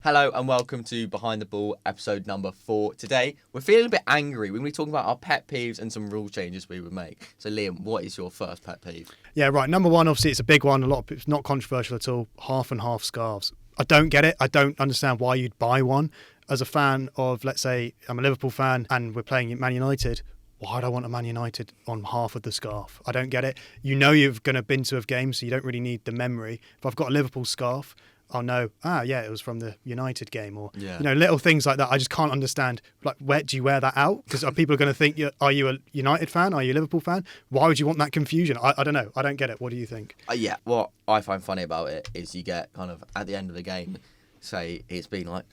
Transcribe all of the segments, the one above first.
Hello and welcome to Behind the Ball, episode number 4. Today, we're feeling a bit angry. We're going to be talking about our pet peeves and some rule changes we would make. So, Liam, what is your first pet peeve? Yeah, right. Number one, obviously, it's a big one. It's not controversial at all. Half and half scarves. I don't get it. I don't understand why you'd buy one. As a fan of, let's say, I'm a Liverpool fan and we're playing Man United, why would I want a Man United on half of the scarf? I don't get it. You know you're going to been to a game, so you don't really need the memory. If I've got a Liverpool scarf, I'll know, it was from the United game, or little things like that. I just can't understand. Like, where do you wear that out? Because people are going to think, are you a United fan? Are you a Liverpool fan? Why would you want that confusion? I don't know. I don't get it. What do you think? What I find funny about it is you get kind of at the end of the game, say it's been like,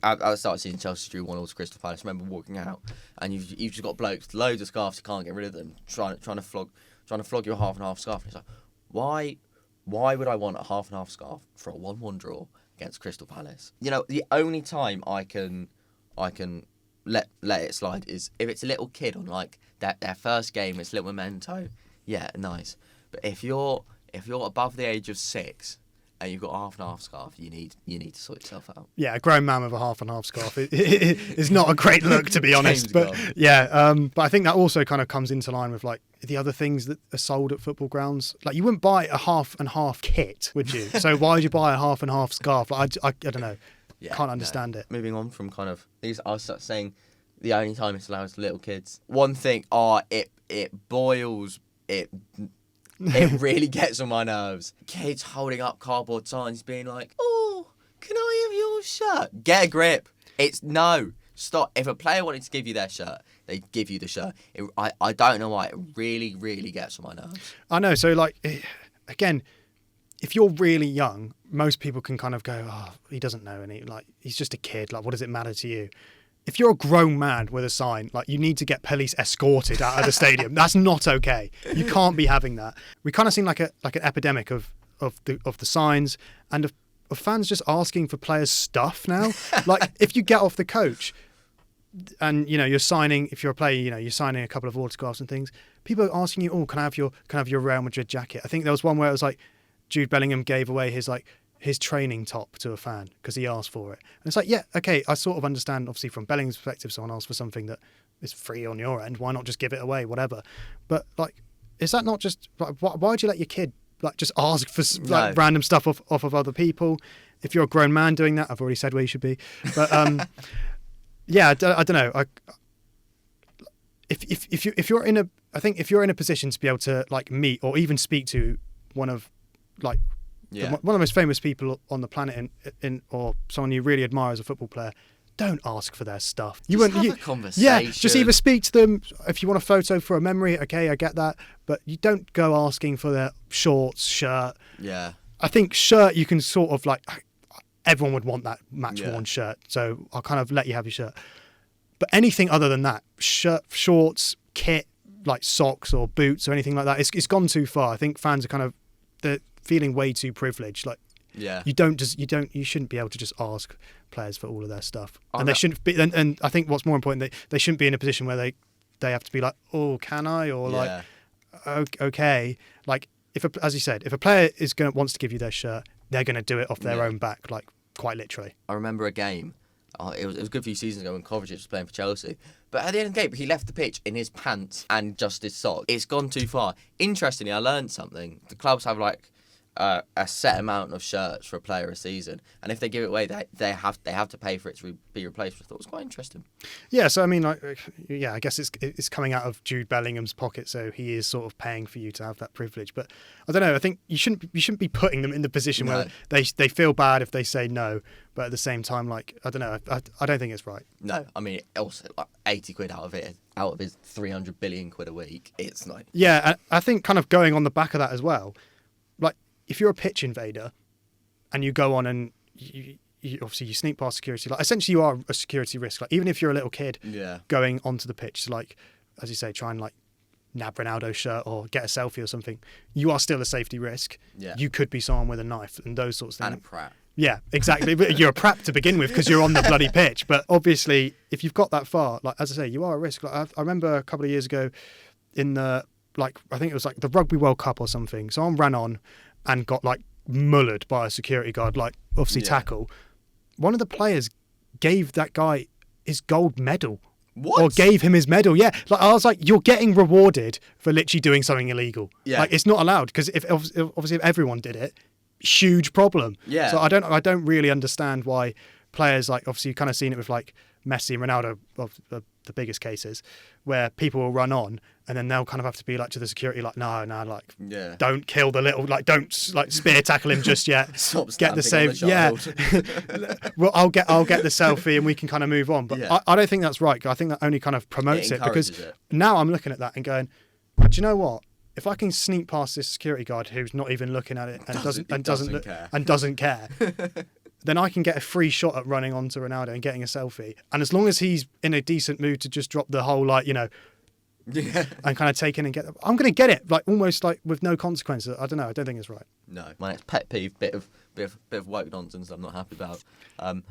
I started seeing Chelsea drew 1-0 to Crystal Palace. I remember walking out, and you've just got blokes, loads of scarves, you can't get rid of them, trying to flog your half and half scarf. And it's like, why would I want a half and half scarf for a 1-1 draw against Crystal Palace? You know, the only time I can let it slide is if it's a little kid on like their first game, it's a little memento. Yeah, nice. But if you're above the age of 6 and you've got a half and half scarf, you need to sort yourself out. Yeah, a grown man with a half and half scarf is not a great look, to be honest. But I think that also kind of comes into line with like the other things that are sold at football grounds. Like, you wouldn't buy a half and half kit, would you? So why would you buy a half and half scarf? Like, I don't know. Can't understand it. Moving on from kind of these, I was saying the only time it's allowed to little kids. One thing, it boils it. It really gets on my nerves. Kids holding up cardboard signs being like, "Oh, can I have your shirt?" Get a grip. It's no. Stop. If a player wanted to give you their shirt, they give you the shirt. I don't know why. It really, really gets on my nerves. I know. So, like, again, if you're really young, most people can kind of go, "Oh, he doesn't know," and he's just a kid. Like, what does it matter to you? If you're a grown man with a sign, like, you need to get police escorted out of the stadium. That's not okay. You can't be having that. We kind of seem like an epidemic of the signs and of fans just asking for players' stuff now. Like, if you get off the coach and you're signing, if you're a player, you're signing a couple of autographs and things, people are asking you, "Oh, can I have your Real Madrid jacket?" I think there was one where it was like Jude Bellingham gave away his training top to a fan because he asked for it. And it's like, yeah, okay, I sort of understand, obviously, from Bellingham's perspective, someone asked for something that is free on your end. Why not just give it away, whatever? But, like, is that not just, like, why would you let your kid, like, just ask for random stuff off of other people? If you're a grown man doing that, I've already said where you should be. But, I don't know. If you're in a position to be able to, like, meet or even speak to one of, like, one of the most famous people on the planet or someone you really admire as a football player, don't ask for their stuff. Have a conversation. Yeah, just either speak to them. If you want a photo for a memory, okay, I get that. But you don't go asking for their shorts, shirt. Yeah. I think shirt, you can sort of, like, everyone would want that match-worn shirt. So I'll kind of let you have your shirt. But anything other than that, shirt, shorts, kit, like socks or boots or anything like that, it's gone too far. I think fans are kind of... they're feeling way too privileged. Like, you shouldn't be able to just ask players for all of their stuff. They shouldn't be, and I think what's more important, they shouldn't be in a position where they have to be like, "Oh, can I?" or like, okay. Like, as you said, if a player wants to give you their shirt, they're going to do it off their own back, like, quite literally. I remember a game. It was a good few seasons ago when Kovacic was playing for Chelsea. But at the end of the game, he left the pitch in his pants and just his sock. It's gone too far. Interestingly, I learned something. The clubs have, like, a set amount of shirts for a player a season, and if they give it away, they have to pay for it to be replaced. I thought it was quite interesting. Yeah, so I mean, I guess it's coming out of Jude Bellingham's pocket, so he is sort of paying for you to have that privilege. But I don't know. I think you shouldn't be putting them in the position where they feel bad if they say no, but at the same time, like, I don't know. I don't think it's right. No, I mean, also, like, 80 quid out of his 300 billion quid a week. It's like, yeah, I think kind of going on the back of that as well, like, if you're a pitch invader and you go on and you obviously you sneak past security, like, essentially you are a security risk. Like, even if you're a little kid going onto the pitch to, like, as you say, try and, like, nab Ronaldo's shirt or get a selfie or something, you are still a safety risk. Yeah. You could be someone with a knife and those sorts of things. And a prat. Yeah, exactly. But you're a prat to begin with because you're on the bloody pitch. But obviously, if you've got that far, like, as I say, you are a risk. Like, I remember a couple of years ago in the, like, I think it was like the Rugby World Cup or something. Someone ran on and got, like, mullered by a security guard, like obviously tackle. One of the players gave that guy his gold medal. What? Or gave him his medal, yeah. Like I was like, you're getting rewarded for literally doing something illegal. Yeah. Like it's not allowed, because if obviously if everyone did it, huge problem. Yeah. So I don't really understand why players, like obviously you've kind of seen it with like Messi and Ronaldo, of the biggest cases, where people will run on and then they'll kind of have to be like to the security, like no, like don't kill the little, like don't like spear tackle him just yet. Stop get the save, yeah. Well, I'll get the selfie and we can kind of move on. But I don't think that's right. I think that only kind of promotes it, because now I'm looking at that and going, do you know what? If I can sneak past this security guard who's not even looking at it and doesn't care, then I can get a free shot at running onto Ronaldo and getting a selfie. And as long as he's in a decent mood to just drop the whole, like, and kind of take in and get them, I'm going to get it, like almost like with no consequences. I don't know. I don't think it's right. No, my next pet peeve, bit of woke nonsense I'm not happy about.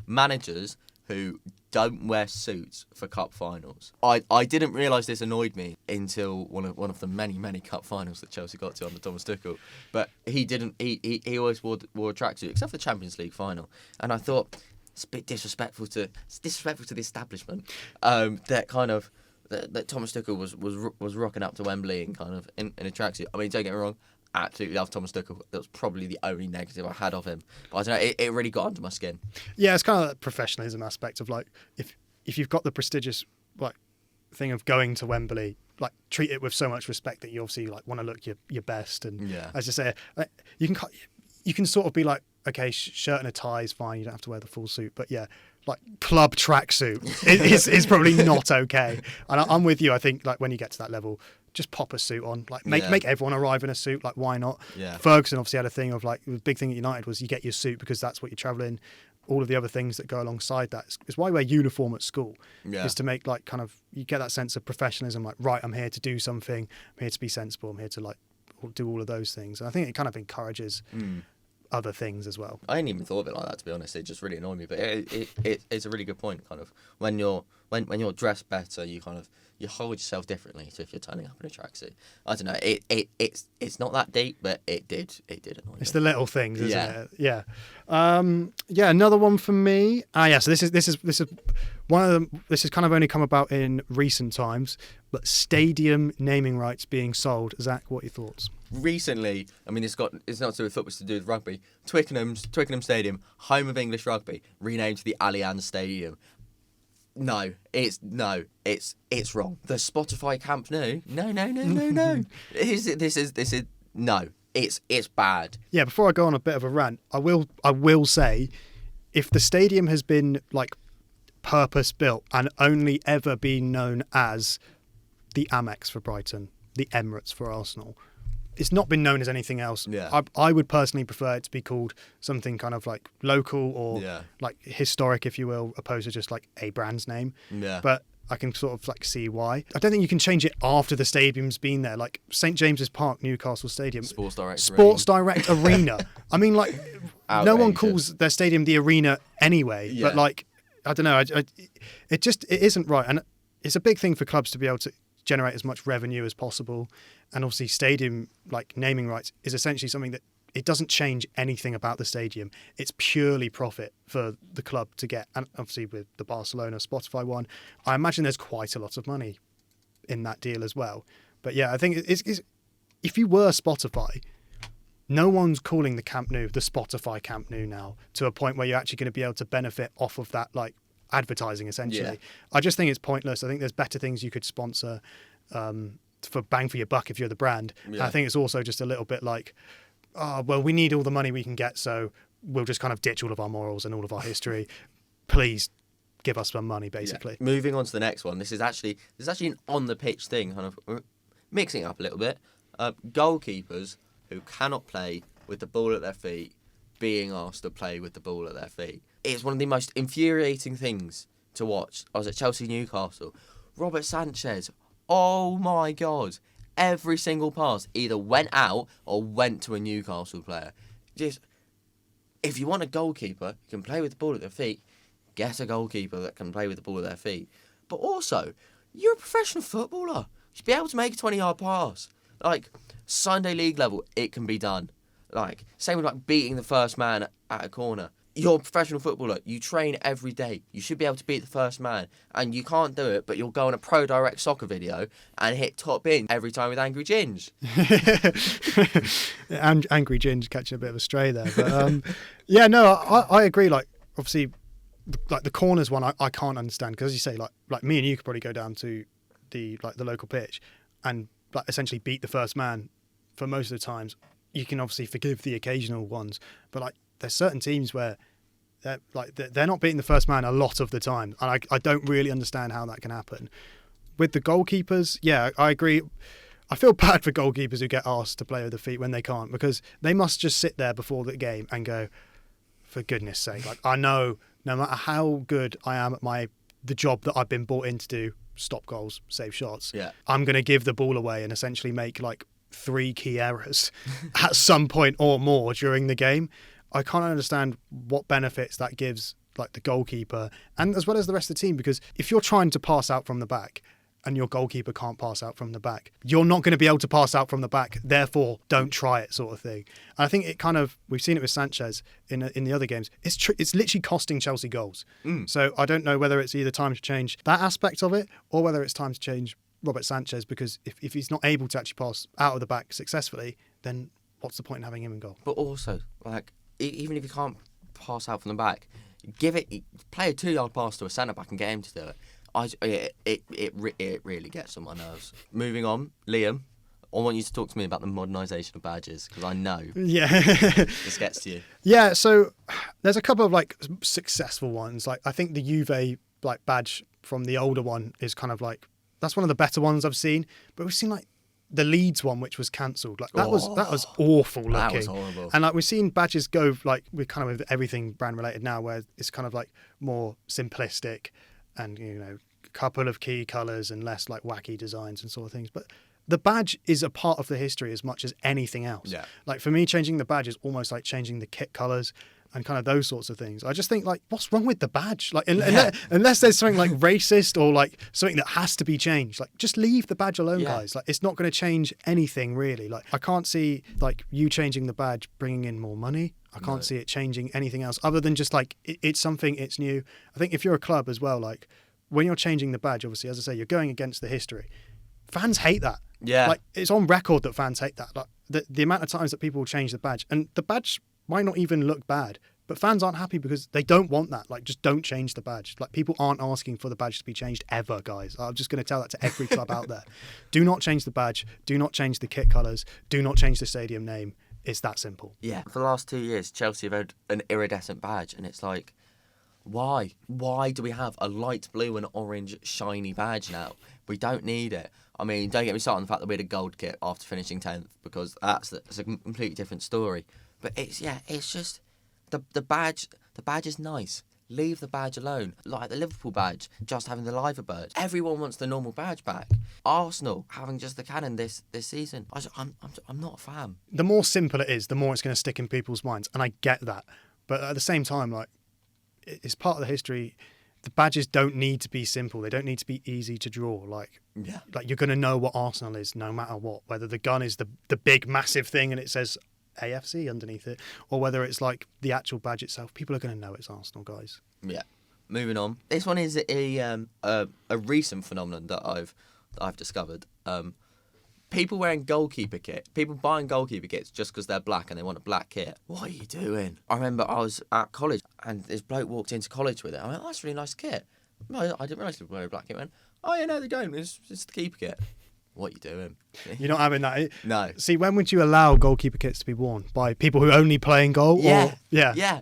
Managers who don't wear suits for cup finals. I didn't realise this annoyed me until one of the many cup finals that Chelsea got to under Thomas Tuchel. But he didn't. He always wore a tracksuit, except for the Champions League final. And I thought it's a bit disrespectful to the establishment. That kind of that Thomas Tuchel was rocking up to Wembley and kind of in a tracksuit. I mean, don't get me wrong. Absolutely love Thomas Tuchel. That was probably the only negative I had of him. But I don't know, it really got under my skin. Yeah, it's kind of that professionalism aspect of like, if you've got the prestigious like thing of going to Wembley, like treat it with so much respect that you obviously like want to look your best. And as I say, you can sort of be like, okay, shirt and a tie is fine. You don't have to wear the full suit. But yeah, like club tracksuit is probably not okay. And I'm with you. I think like when you get to that level, just pop a suit on, like make everyone arrive in a suit. Like why not? Yeah. Ferguson obviously had a thing of like, the big thing at United was you get your suit because that's what you're travelling. All of the other things that go alongside that is why we wear uniform at school. Is to make like kind of, you get that sense of professionalism. Like right, I'm here to do something. I'm here to be sensible. I'm here to like do all of those things. And I think it kind of encourages other things as well. I hadn't even thought of it like that, to be honest. It just really annoyed me. But it's a really good point. Kind of when you're dressed better, you hold yourself differently to if you're turning up in a tracksuit. I don't know. It's not that deep, but it did annoy me. It's the little things, isn't it? Yeah. Another one for me. So this is one of them. This has kind of only come about in recent times, but stadium naming rights being sold. Zach, what are your thoughts? Recently, I mean, it's not to do with football, it's to do with rugby. Twickenham Stadium, home of English rugby, renamed to the Allianz Stadium. No, it's wrong. The Spotify Camp Nou? No. This is no. It's bad. Yeah, before I go on a bit of a rant, I will say, if the stadium has been like purpose built and only ever been known as the Amex for Brighton, the Emirates for Arsenal, it's not been known as anything else. Yeah. I would personally prefer it to be called something kind of like local or like historic, if you will, opposed to just like a brand's name. Yeah. But I can sort of like see why. I don't think you can change it after the stadium's been there. Like St James's Park, Newcastle Stadium. Sports Direct Arena. I mean, like, no one calls their stadium the Arena anyway. Yeah. But like, I don't know. It isn't right. And it's a big thing for clubs to be able to generate as much revenue as possible. And obviously stadium like naming rights is essentially something that it doesn't change anything about the stadium. It's purely profit for the club to get. And obviously with the Barcelona Spotify one, I imagine there's quite a lot of money in that deal as well. But yeah, I think it's if you were Spotify, no one's calling the Camp Nou the Spotify Camp Nou now, to a point where you're actually going to be able to benefit off of that like advertising essentially. Yeah. I just think it's pointless. I think there's better things you could sponsor for bang for your buck if you're the brand. Yeah. I think it's also just a little bit like, well, we need all the money we can get, so we'll just kind of ditch all of our morals and all of our history. Please give us some money, basically. Yeah. Moving on to the next one. This is actually an on the pitch thing, kind of mixing it up a little bit. Goalkeepers who cannot play with the ball at their feet being asked to play with the ball at their feet. It's one of the most infuriating things to watch. I was at Chelsea Newcastle. Robert Sanchez. Oh my God. Every single pass either went out or went to a Newcastle player. Just, if you want a goalkeeper who can play with the ball at their feet, get a goalkeeper that can play with the ball at their feet. But also, you're a professional footballer. You should be able to make a 20-yard pass. Like, Sunday League level, it can be done. Like, same with like beating the first man at a corner. You're a professional footballer. You train every day. You should be able to beat the first man. And you can't do it, but you'll go on a Pro Direct Soccer video and hit top in every time with Angry Ginge. And Angry Ginge catching a bit of a stray there. But yeah, no, I agree. Like, obviously, like the corners one, I can't understand. Because as you say, like me and you could probably go down to the local pitch and like essentially beat the first man for most of the times. You can obviously forgive the occasional ones, but like there's certain teams where they're not beating the first man a lot of the time, and I don't really understand how that can happen. With the goalkeepers, yeah, I agree. I feel bad for goalkeepers who get asked to play with their feet when they can't, because they must just sit there before the game and go, for goodness sake, like I know no matter how good I am at the job that I've been brought in to do, stop goals, save shots, I'm going to give the ball away and essentially make like 3 key errors at some point or more during the game. I can't understand what benefits that gives like the goalkeeper and as well as the rest of the team, because if you're trying to pass out from the back and your goalkeeper can't pass out from the back, you're not going to be able to pass out from the back, therefore don't try it, sort of thing. And I think it kind of, we've seen it with Sanchez in the other games, it's literally costing Chelsea goals. So I don't know whether it's either time to change that aspect of it or whether it's time to change Robert Sanchez, because if he's not able to actually pass out of the back successfully, then what's the point in having him in goal? But also, like, even if you can't pass out from the back, play a 2-yard pass to a centre back and get him to do it. It really gets on my nerves. Moving on, Liam, I want you to talk to me about the modernisation of badges, because I know this gets to you. Yeah, so there's a couple of like successful ones. Like I think the Juve like badge from the older one is kind of like, that's one of the better ones I've seen. But we've seen like the Leeds one, which was cancelled. Like that was awful looking. That was horrible. And like we've seen badges go like with kind of with everything brand related now, where it's kind of like more simplistic and, you know, a couple of key colours and less like wacky designs and sort of things. But the badge is a part of the history as much as anything else. Yeah. Like for me, changing the badge is almost like changing the kit colours and kind of those sorts of things. I just think, like, what's wrong with the badge? Like, unless there's something like racist or like something that has to be changed, like just leave the badge alone, guys. Like, it's not going to change anything really. Like, I can't see like you changing the badge bringing in more money. I can't see it changing anything else other than just like it's something, it's new. I think if you're a club as well, like when you're changing the badge, obviously, as I say, you're going against the history. Fans hate that. Yeah. Like, it's on record that fans hate that. Like the amount of times that people will change the badge, and the badge might not even look bad, but fans aren't happy because they don't want that. Like, just don't change the badge. Like, people aren't asking for the badge to be changed ever, guys. I'm just going to tell that to every club out there. Do not change the badge. Do not change the kit colours. Do not change the stadium name. It's that simple. Yeah. For the last 2 years, Chelsea have had an iridescent badge, and it's like, why? Why do we have a light blue and orange shiny badge now? We don't need it. I mean, don't get me started on the fact that we had a gold kit after finishing 10th, because that's a completely different story. But it's just the badge. The badge is nice. Leave the badge alone. Like the Liverpool badge, just having the liver bird. Everyone wants the normal badge back. Arsenal having just the cannon this season. I'm not a fan. The more simple it is, the more it's going to stick in people's minds, and I get that. But at the same time, like, it's part of the history. The badges don't need to be simple. They don't need to be easy to draw. Like you're going to know what Arsenal is no matter what. Whether the gun is the big massive thing and it says AFC underneath it, or whether it's like the actual badge itself, people are going to know it's Arsenal, guys. Yeah. Moving on. This one is a recent phenomenon that I've discovered. People wearing goalkeeper kit. People buying goalkeeper kits just because they're black and they want a black kit. What are you doing? I remember I was at college and this bloke walked into college with it. I went, oh, that's a really nice kit. No, I didn't realise people wear a black kit. I went, oh, yeah, no, they don't. It's the keeper kit. What are you doing? You're not having that. No. See, when would you allow goalkeeper kits to be worn? By people who only play in goal? Yeah. Or, yeah. Yeah.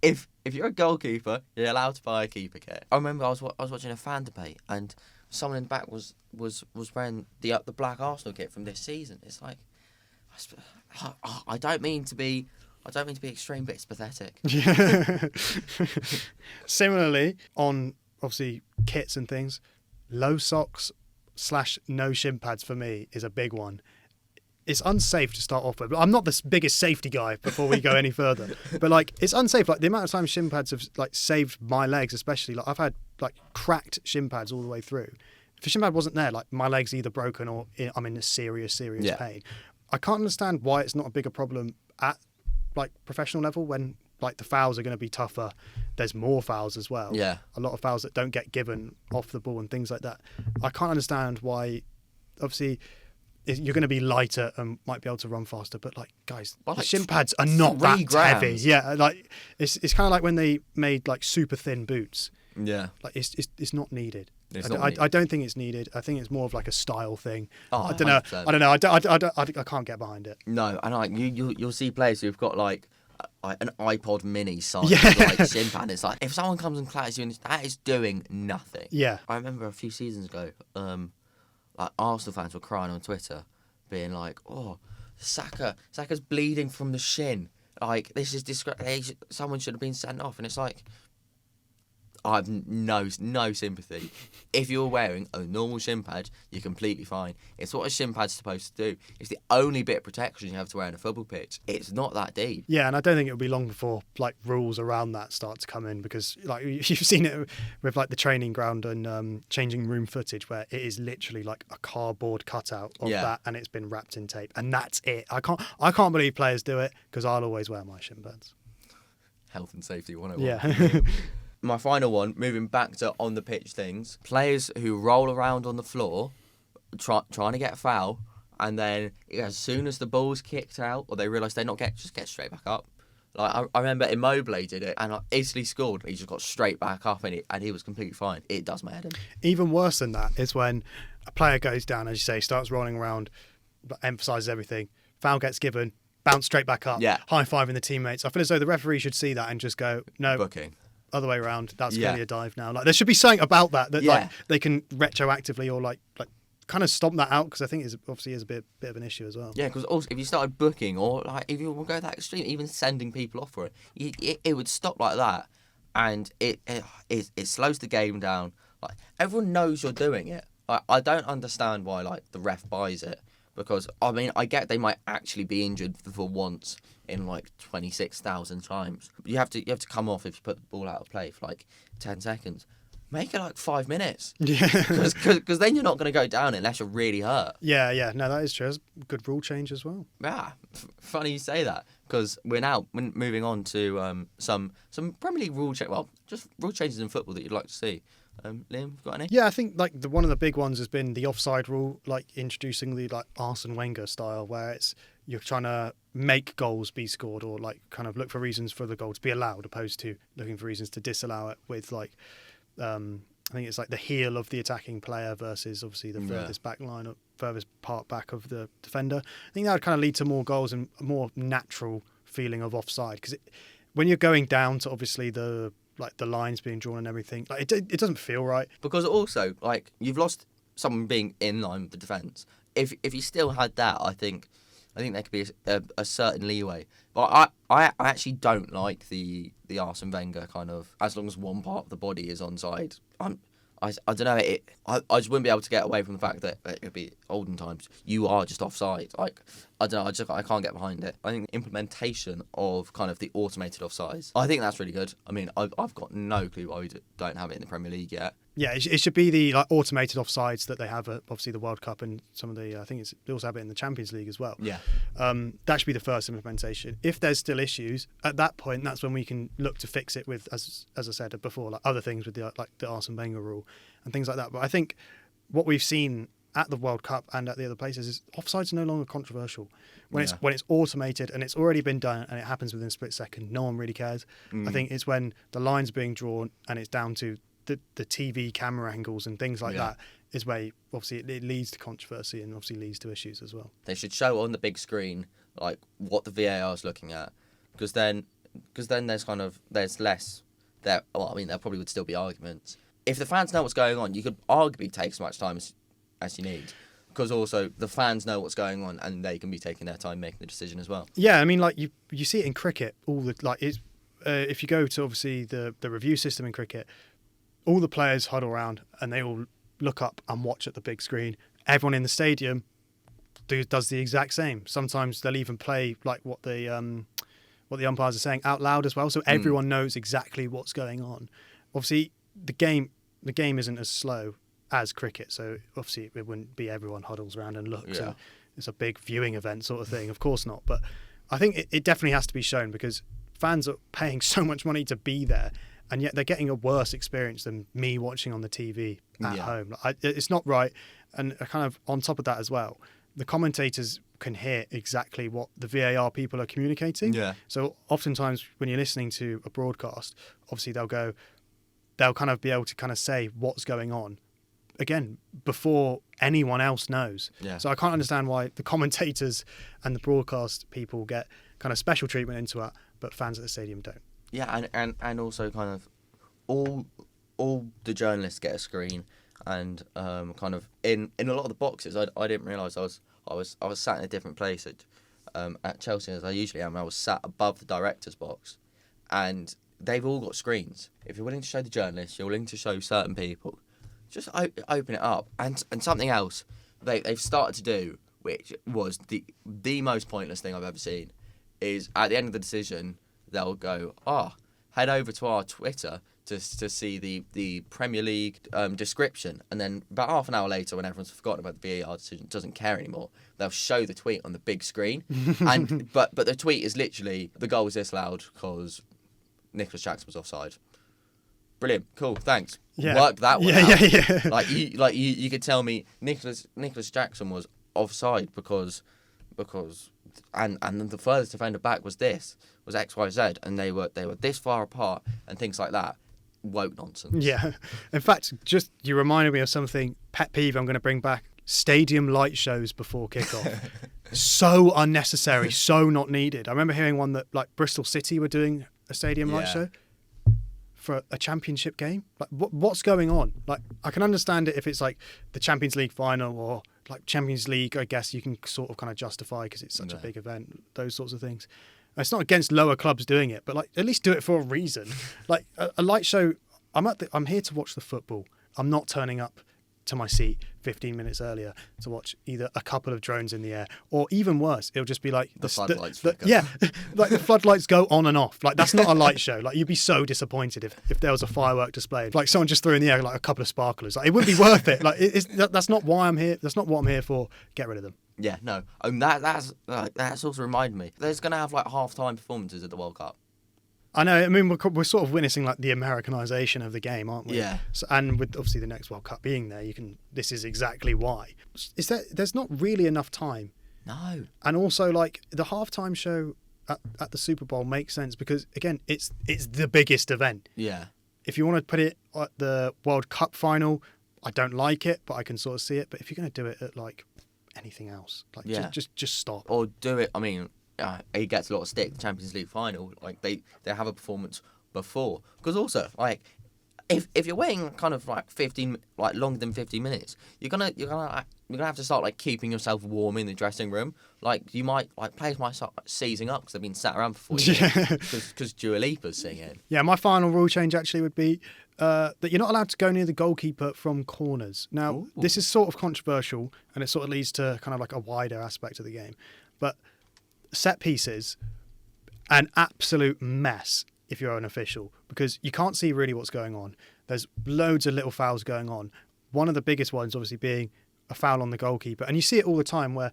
If you're a goalkeeper, you're allowed to buy a keeper kit. I remember I was watching a fan debate and someone in the back was wearing the black Arsenal kit from this season. It's like, I don't mean to be extreme, but it's pathetic. Similarly, on obviously kits and things, low socks / no shin pads for me is a big one. It's unsafe to start off with. I'm not the biggest safety guy before we go any further, but like it's unsafe. Like the amount of times shin pads have like saved my legs, especially like I've had like cracked shin pads all the way through. If a shin pad wasn't there, like my leg's either broken or I'm in serious Yeah. pain. I can't understand why it's not a bigger problem at like professional level when like the fouls are going to be tougher. There's more fouls as well. Yeah. A lot of fouls that don't get given off the ball and things like that. I can't understand why. Obviously, you're going to be lighter and might be able to run faster, but like guys, Well, the like shin pads are not that 3 grams. heavy. Yeah, like it's kind of like when they made like super thin boots. Yeah. Like it's not needed. It's I, not I, needed. I don't think it's needed. I think it's more of like a style thing. Oh, I don't know. 100%. I don't know. I can't get behind it. No, and like you'll see players who've got like an iPod Mini size Yeah. like shin pad. It's like if someone comes and clatters you, and that is doing nothing. Yeah. I remember a few seasons ago, like Arsenal fans were crying on Twitter, being like, "Oh, Saka's bleeding from the shin. Like this is someone should have been sent off." And it's like, I have no sympathy. If you're wearing a normal shin pad, you're completely fine. It's what a shin pad's supposed to do. It's the only bit of protection you have to wear on a football pitch. It's not that deep. Yeah, and I don't think it'll be long before like rules around that start to come in, because like you've seen it with like the training ground and changing room footage where it is literally like a cardboard cutout of that, and it's been wrapped in tape, and that's it. I can't believe players do it, because I'll always wear my shin pads. Health and safety 101. Yeah. My final one, moving back to on the pitch things, players who roll around on the floor trying to get a foul, and then as soon as the ball's kicked out or they realise they're not just get straight back up. Like I remember 𝗕𝗕𝗵𝗶 did it, and instantly scored. He just got straight back up, and he was completely fine. It does my head in. Even worse than that is when a player goes down, as you say, starts rolling around, but emphasises everything. Foul gets given, bounce straight back up, high-fiving the teammates. I feel as though the referee should see that and just go, no, booking. Other way around. That's clearly a dive now. Like there should be something about that like they can retroactively or like kind of stomp that out, because I think it obviously is a bit of an issue as well. Yeah, because also if you started booking, or like if you want to go that extreme, even sending people off for it, it would stop like that, and it slows the game down. Like everyone knows you're doing it. Like, I don't understand why like the ref buys it, because I mean I get they might actually be injured for once in like 26,000 times. But you have to come off if you put the ball out of play for like 10 seconds. Make it like 5 minutes. Yeah. Because then you're not going to go down unless you're really hurt. Yeah. No, that is true. That's a good rule change as well. Yeah, funny you say that, because we're now moving on to some Premier League rule change. Well, just rule changes in football that you'd like to see. Liam, got any? Yeah, I think like one of the big ones has been the offside rule, like introducing the like Arsene Wenger style, where you're trying to make goals be scored, or like kind of look for reasons for the goal to be allowed, opposed to looking for reasons to disallow it, with like I think it's like the heel of the attacking player versus obviously the furthest back line, or furthest part back of the defender. I think that would kind of lead to more goals and a more natural feeling of offside, because when you're going down to obviously the lines being drawn and everything, like it doesn't feel right. Because also, like, you've lost someone being in line with the defence. If you still had that, I think there could be a certain leeway. But I actually don't like the Arsene Wenger kind of, as long as one part of the body is onside. I don't know. I just wouldn't be able to get away from the fact that it would be olden times. You are just offside. Like, I don't know. I can't get behind it. I think the implementation of kind of the automated offsides, I think that's really good. I mean, I've got no clue why we don't have it in the Premier League yet. Yeah, it should be the like automated offsides that they have at obviously the World Cup and some of the I think they also have it in the Champions League as well. Yeah. That should be the first implementation. If there's still issues at that point, that's when we can look to fix it with, as I said before, like other things with the Arsene Wenger rule and things like that. But I think what we've seen at the World Cup and at the other places is offsides are no longer controversial. When it's automated and it's already been done and it happens within a split second, no one really cares. I think it's when the line's being drawn and it's down to the TV camera angles and things like that is where obviously it leads to controversy and obviously leads to issues as well. They should show on the big screen like what the VAR is looking at, because then there's less there. Well, I mean, there probably would still be arguments. If the fans know what's going on, you could arguably take as much time as you need, because also the fans know what's going on and they can be taking their time making the decision as well. Yeah, I mean, like you see it in cricket all the if you go to obviously the review system in cricket, all the players huddle around and they all look up and watch at the big screen. Everyone in the stadium does the exact same. Sometimes they'll even play like what the umpires are saying out loud as well, so everyone knows exactly what's going on. Obviously, the game isn't as slow as cricket, so obviously it wouldn't be everyone huddles around and looks. And it's a big viewing event sort of thing. Of course not, but I think it definitely has to be shown, because fans are paying so much money to be there, and yet they're getting a worse experience than me watching on the TV at home. It's not right. And kind of on top of that as well, the commentators can hear exactly what the VAR people are communicating. Yeah. So oftentimes when you're listening to a broadcast, obviously they'll kind of be able to kind of say what's going on, again, before anyone else knows. Yeah. So I can't understand why the commentators and the broadcast people get kind of special treatment into it, but fans at the stadium don't. Yeah, and also kind of all the journalists get a screen, and kind of in a lot of the boxes, I didn't realise I was sat in a different place at Chelsea as I usually am. I was sat above the director's box, and they've all got screens. If you're willing to show the journalists, you're willing to show certain people, just open it up. And something else they've started to do, which was the most pointless thing I've ever seen, is at the end of the decision, they'll go, head over to our Twitter to see the Premier League description. And then about half an hour later, when everyone's forgotten about the VAR decision, doesn't care anymore, they'll show the tweet on the big screen. And but the tweet is literally, the goal was disallowed because Nicholas Jackson was offside. Brilliant, cool, thanks. Yeah. Work that one out. Yeah. You could tell me Nicholas Jackson was offside because and the furthest defender back was XYZ, and they were this far apart and things like that. Woke nonsense. Yeah. In fact, just you reminded me of something, pet peeve I'm going to bring back. Stadium light shows before kickoff. So unnecessary, so not needed. I remember hearing one that like Bristol City were doing a stadium light show for a championship game. Like what's going on? Like I can understand it if it's like the Champions League final or like Champions League, I guess you can sort of kind of justify because it's such a big event, those sorts of things. It's not against lower clubs doing it, but like at least do it for a reason. Like a light show, I'm here to watch the football. I'm not turning up to my seat 15 minutes earlier to watch either a couple of drones in the air, or even worse, it'll just be like the floodlights. Like the floodlights go on and off. Like that's not a light show. Like you'd be so disappointed if there was a firework display. Like someone just threw in the air like a couple of sparklers. Like it wouldn't be worth it. Like that's not why I'm here. That's not what I'm here for. Get rid of them. Yeah, no. That's also reminded me. There's gonna have like half-time performances at the World Cup. I know. I mean, we're sort of witnessing like the Americanization of the game, aren't we? Yeah. So, and with obviously the next World Cup being there, this is exactly why. There's not really enough time. No. And also, like the halftime show at the Super Bowl makes sense because again, it's the biggest event. Yeah. If you want to put it at the World Cup final, I don't like it, but I can sort of see it. But if you're going to do it at like anything else, like just stop. Or do it. I mean. He gets a lot of stick. The Champions League final, like they have a performance before, because also like if you're waiting kind of like 15 like longer than 15 minutes, you're gonna have to start like keeping yourself warm in the dressing room. Like you might like players might start like, seizing up because they've been sat around for 40 minutes because Dua Lipa's singing. Yeah, my final rule change actually would be that you're not allowed to go near the goalkeeper from corners. Now this is sort of controversial and it sort of leads to kind of like a wider aspect of the game, but set pieces, an absolute mess if you're an official because you can't see really what's going on. There's loads of little fouls going on. One of the biggest ones obviously being a foul on the goalkeeper. And you see it all the time where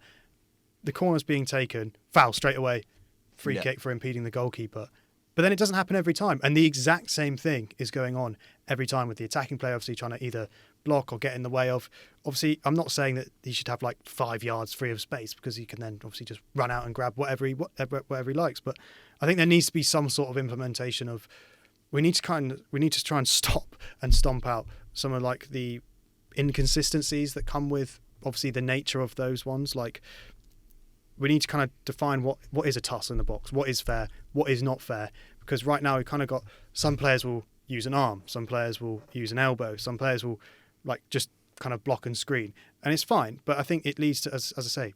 the corner's being taken, foul straight away, free kick for impeding the goalkeeper. But then it doesn't happen every time. And the exact same thing is going on every time with the attacking player obviously trying to either block or get in the way of. Obviously, I'm not saying that he should have like 5 yards free of space because he can then obviously just run out and grab whatever he likes. But I think there needs to be some sort of implementation of we need to try and stop and stomp out some of like the inconsistencies that come with obviously the nature of those ones. Like we need to kind of define what is a toss in the box, what is fair, what is not fair. Because right now we kind of got some players will use an arm, some players will use an elbow, some players will like just kind of block and screen, and it's fine. But I think it leads to, as I say,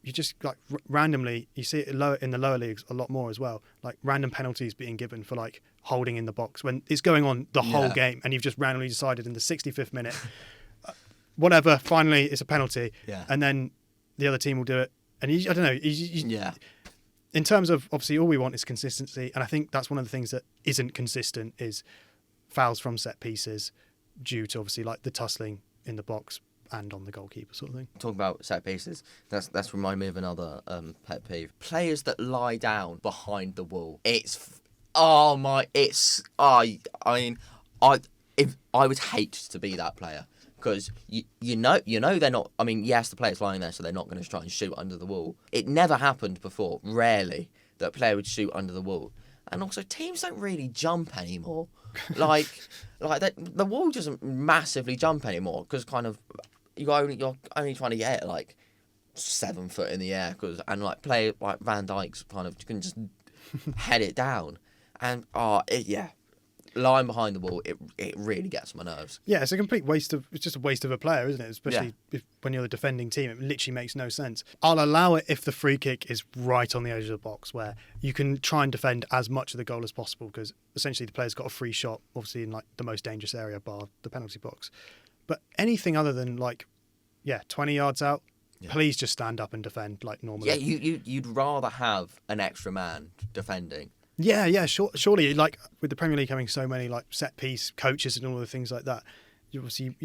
you just like randomly you see it in the lower leagues a lot more as well. Like random penalties being given for like holding in the box when it's going on the whole game, and you've just randomly decided in the 65th minute, whatever. Finally, it's a penalty, and then the other team will do it. And I don't know. In terms of obviously all we want is consistency, and I think that's one of the things that isn't consistent is fouls from set pieces due to obviously like the tussling in the box and on the goalkeeper sort of thing. Talking about set pieces, that's remind me of another pet peeve. Players that lie down behind the wall. If I would hate to be that player, because you know they're not. I mean, yes, the player's lying there, so they're not going to try and shoot under the wall. It never happened before. Rarely that a player would shoot under the wall, and also teams don't really jump anymore. Like the wall doesn't massively jump anymore because kind of you're only trying to get it like 7 foot in the air and like play like Van Dijk's kind of can just head it down and lying behind the wall, it really gets my nerves. Yeah, it's just a waste of a player, isn't it? Especially when you're the defending team, it literally makes no sense. I'll allow it if the free kick is right on the edge of the box where you can try and defend as much of the goal as possible because essentially the player's got a free shot, obviously in like the most dangerous area bar the penalty box. But anything other than 20 yards out, please just stand up and defend like normally. Yeah, you'd rather have an extra man defending. Yeah, surely, like with the Premier League having so many like set piece coaches and all the things like that, you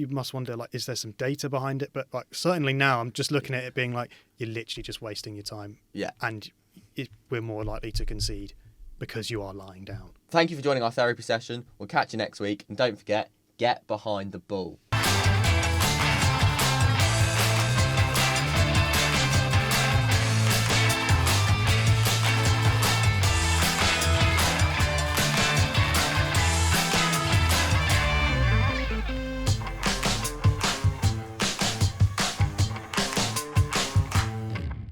must wonder like, is there some data behind it? But like certainly now, I'm just looking at it being like you're literally just wasting your time. Yeah, and we're more likely to concede because you are lying down. Thank you for joining our therapy session. We'll catch you next week, and don't forget, get behind the ball.